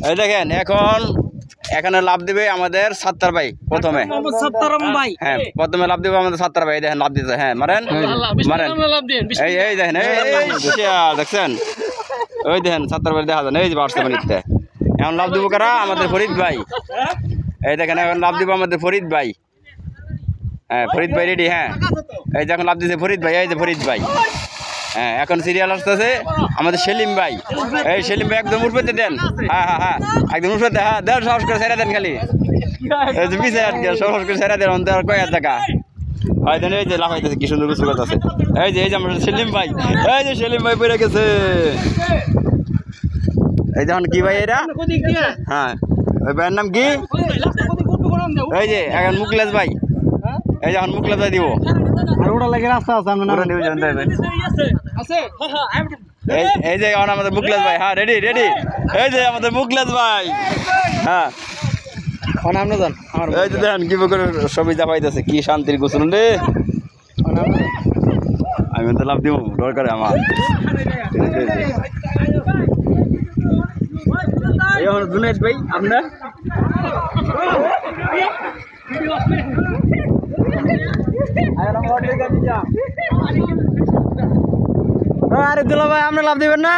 এই দেখেন এখন এখানে লাভ দিবে আমাদের সাত্তার ভাই প্রথমে। হ্যাঁ প্রথমে লাভ দিবে আমাদের সাত্তার ভাই। দেখেন লাভ দিতে, হ্যাঁ মারেন মারেন। এই দেখেন দেখছেন, ওই দেখেন সাত্তার ভাই দেখা যান, এই যে বাড়ছে পানিতে। এখন লাভ দিব কারা? আমাদের ফরিদ ভাই। এই দেখেন এখন লাভ দিব আমাদের ফরিদ ভাই। হ্যাঁ ফরিদ ভাই রেডি। হ্যাঁ এই যে এখন লাভ দিচ্ছে ফরিদ ভাই, এই যে ফরিদ ভাই। হ্যাঁ এখন সিরিয়াল আসতেছে আমাদের সেলিম ভাই। এই সেলিম ভাই একদম উঠতে দেন। হ্যাঁ হ্যাঁ হ্যাঁ একদম উঠতে। হ্যাঁ দেন, সাহস করে ছেড়ে দেন, খালি পিছিয়ে আটকে সাহস করে ছেড়ে দেন। অন্তর কয়েক টাকা হয় দেন। এই যে লাফাইতেছে, কি সুন্দর কিছু আছে। এই যে আমাদের সেলিম ভাই, এই যে সেলিম ভাই পড়ে গেছে। এই যখন কি ভাই এরা? হ্যাঁ ওই ভাইয়ের নাম কি? এই যে এখন মুকলেশ ভাই। এই যখন মুকলেশ ভাই দিব এই যে এখন আমাদের মুকলেশ ভাই। হ্যাঁ রেডি রেডি। এই যে আমাদের মুকলেশ ভাই। হ্যাঁ এই যে দেখেন কি করে সবই চাপাইতেছে, কি শান্তির গোসল রে। আমি তো লাভ দিব দরকারে আমার। জুনাইদ ভাই আপনার আরে দুলা ভাই আপনি লাভ দিবেন না?